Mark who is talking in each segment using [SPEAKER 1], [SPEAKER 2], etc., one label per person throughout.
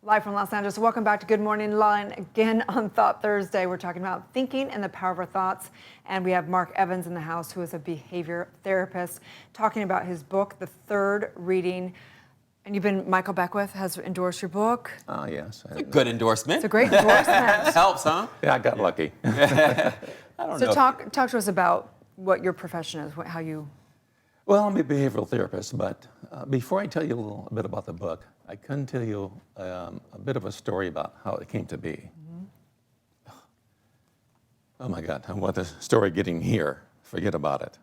[SPEAKER 1] Live from Los Angeles. Welcome back to Good Morning Line. Again on Thought Thursday, we're talking about thinking and the power of our thoughts. And we have Mark Evans in the house, who is a behavior therapist, talking about his book, The Third Reading. And Michael Beckwith has endorsed your book.
[SPEAKER 2] Oh, yes.
[SPEAKER 3] It's a good endorsement.
[SPEAKER 1] It's a great endorsement.
[SPEAKER 3] Helps, huh?
[SPEAKER 2] Yeah, I got lucky.
[SPEAKER 3] I don't know.
[SPEAKER 1] So talk to us about what your profession is, how you...
[SPEAKER 2] Well, I'm a behavioral therapist, but before I tell you a little bit about the book, I can tell you a bit of a story about how it came to be. Mm-hmm. Oh my God, I want the story getting here. Forget about it.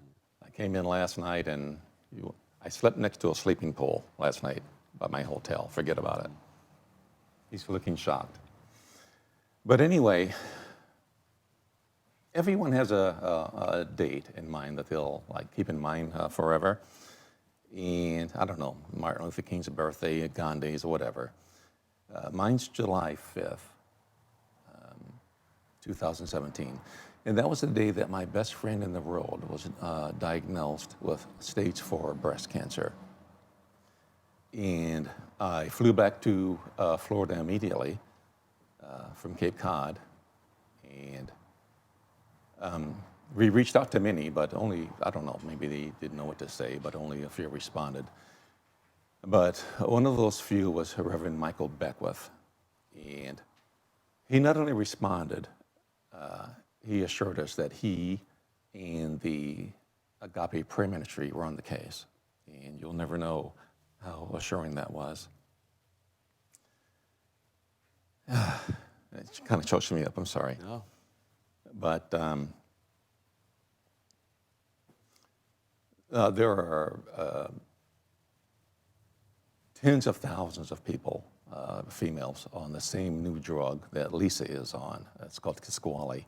[SPEAKER 2] I came in last night and I slept next to a sleeping pool last night by my hotel. Forget about it. He's looking shocked. But anyway, everyone has a date in mind that they'll keep in mind forever. And I don't know, Martin Luther King's birthday, Gandhi's, or whatever. Mine's July 5th, 2017. And that was the day that my best friend in the world was diagnosed with stage 4 breast cancer. And I flew back to Florida immediately from Cape Cod. And we reached out to many, but only, I don't know, maybe they didn't know what to say, but only a few responded. But one of those few was Reverend Michael Beckwith. And he not only responded, he assured us that he and the Agape Prayer Ministry were on the case. And you'll never know how assuring that was. It kind of chokes me up, I'm sorry.
[SPEAKER 3] No.
[SPEAKER 2] But there are tens of thousands of people, females, on the same new drug that Lisa is on. It's called Kisquali.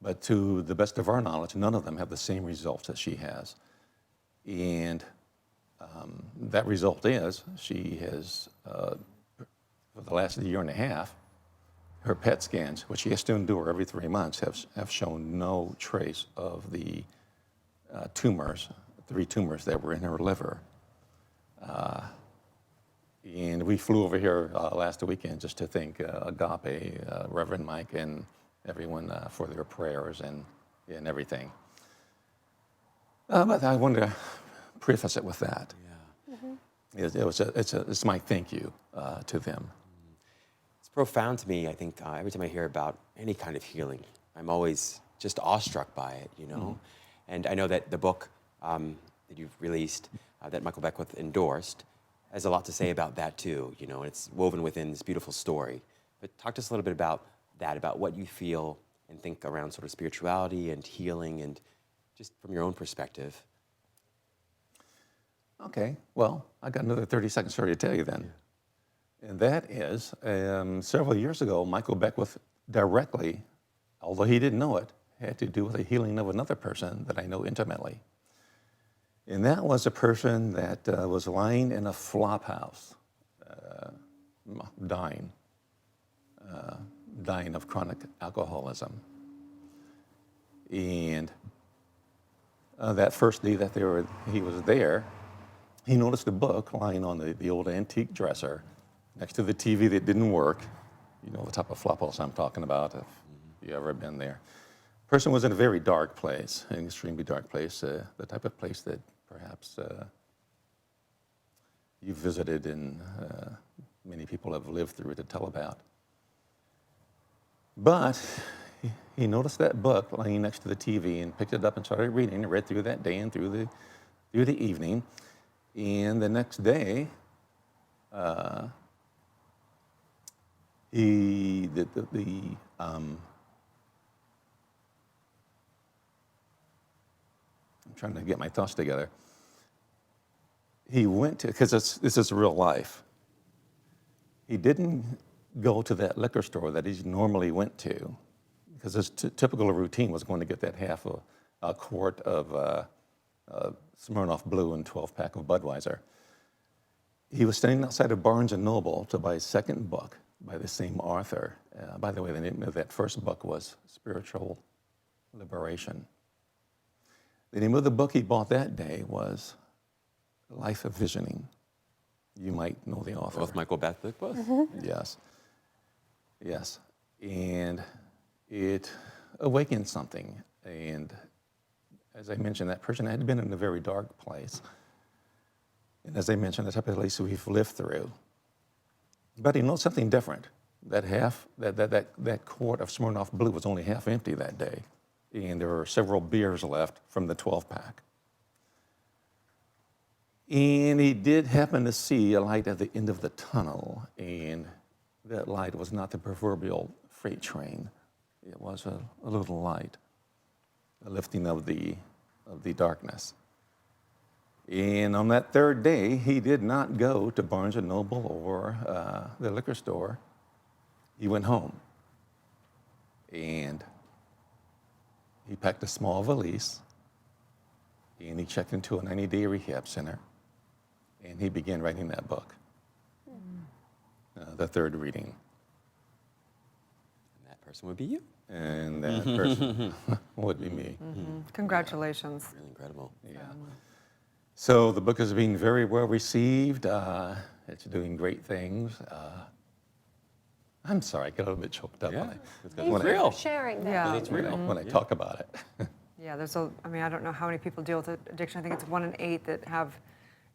[SPEAKER 2] But to the best of our knowledge, none of them have the same results that she has. And that result is she has, for the last year and a half, her PET scans, which she has to endure every 3 months, have shown no trace of the tumors, 3 tumors that were in her liver. And we flew over here last weekend just to thank Agape, Reverend Mike, and everyone for their prayers and everything. But I wanted to preface it with that. Yeah. Mm-hmm. It's my thank you to them.
[SPEAKER 3] It's profound to me, I think, every time I hear about any kind of healing. I'm always just awestruck by it, you know? Mm-hmm. And I know that the book that you've released, that Michael Beckwith endorsed, has a lot to say about that too, you know, and it's woven within this beautiful story. But talk to us a little bit about that, about what you feel and think around sort of spirituality and healing, and just from your own perspective.
[SPEAKER 2] Okay, well, I got another 30-second story to tell you then. Yeah. And that is, several years ago, Michael Beckwith directly, although he didn't know it, had to do with the healing of another person that I know intimately. And that was a person that was lying in a flop house, dying of chronic alcoholism. And that first day that he was there, he noticed a book lying on the old antique dresser next to the TV that didn't work. You know the type of flop house I'm talking about, if you've ever been there. The person was in a very dark place, an extremely dark place, the type of place that perhaps you've visited and many people have lived through to tell about. But he noticed that book lying next to the TV and picked it up and started reading and read through that day and through the evening. And the next day, I'm trying to get my thoughts together. He went to, because this is real life. He didn't go to that liquor store that he normally went to, because his typical routine was going to get that half a quart of Smirnoff Blue and 12-pack of Budweiser. He was standing outside of Barnes & Noble to buy a second book by the same author. By the way, the name of that first book was Spiritual Liberation. The name of the book he bought that day was Life of Visioning. You might know the author.
[SPEAKER 3] Both Michael Bethwick books.
[SPEAKER 2] Yes. Yes. And it awakened something. And as I mentioned, that person had been in a very dark place. And as I mentioned, the type of place we've lived through. But he knows something different. That quart of Smirnoff Blue was only half empty that day. And there were several beers left from the 12-pack. And he did happen to see a light at the end of the tunnel, and that light was not the proverbial freight train. It was a little light, a lifting of the darkness. And on that third day, he did not go to Barnes & Noble or the liquor store. He went home, and he packed a small valise, and he checked into a 90-day rehab center. And he began writing that book, the third reading.
[SPEAKER 3] And that person would be you.
[SPEAKER 2] And that person would be me.
[SPEAKER 1] Congratulations.
[SPEAKER 3] Really incredible.
[SPEAKER 2] Yeah. So the book is being very well received. It's doing great things. I'm sorry, I get a little bit choked up
[SPEAKER 3] Yeah,
[SPEAKER 4] Thank you
[SPEAKER 3] real.
[SPEAKER 4] for sharing that.
[SPEAKER 1] Yeah.
[SPEAKER 3] It's real.
[SPEAKER 2] when I talk about it.
[SPEAKER 1] Yeah, I don't know how many people deal with addiction. I think it's 1 in 8 that have,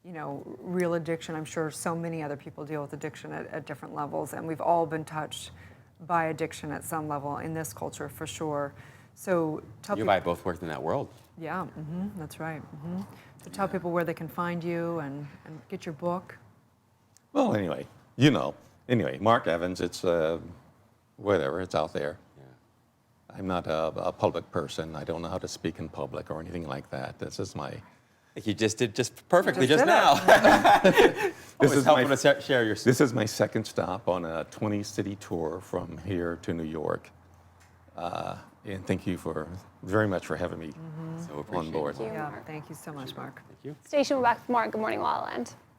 [SPEAKER 1] real addiction. I'm sure so many other people deal with addiction at different levels, and we've all been touched by addiction at some level in this culture for sure. So tell
[SPEAKER 3] You
[SPEAKER 1] people.
[SPEAKER 3] and I both worked in that world.
[SPEAKER 1] Yeah, that's right. So tell people where they can find you and get your book.
[SPEAKER 2] Well, anyway, Mark Evans, it's whatever, it's out there.
[SPEAKER 3] Yeah.
[SPEAKER 2] I'm not a public person. I don't know how to speak in public or anything like that. This is my...
[SPEAKER 3] I think you just did just perfectly
[SPEAKER 1] Just
[SPEAKER 3] just
[SPEAKER 1] did
[SPEAKER 3] now.
[SPEAKER 2] This is
[SPEAKER 3] helpful to share your.
[SPEAKER 2] This is my second stop on a 20-city tour from here to New York. And thank you very much for having me
[SPEAKER 3] So
[SPEAKER 2] on
[SPEAKER 3] appreciate
[SPEAKER 2] board.
[SPEAKER 4] Thank you,
[SPEAKER 1] Yeah,
[SPEAKER 4] Mark.
[SPEAKER 1] thank you so much, Mark.
[SPEAKER 3] Thank you.
[SPEAKER 4] Station, we're back with more Good Morning La La Land.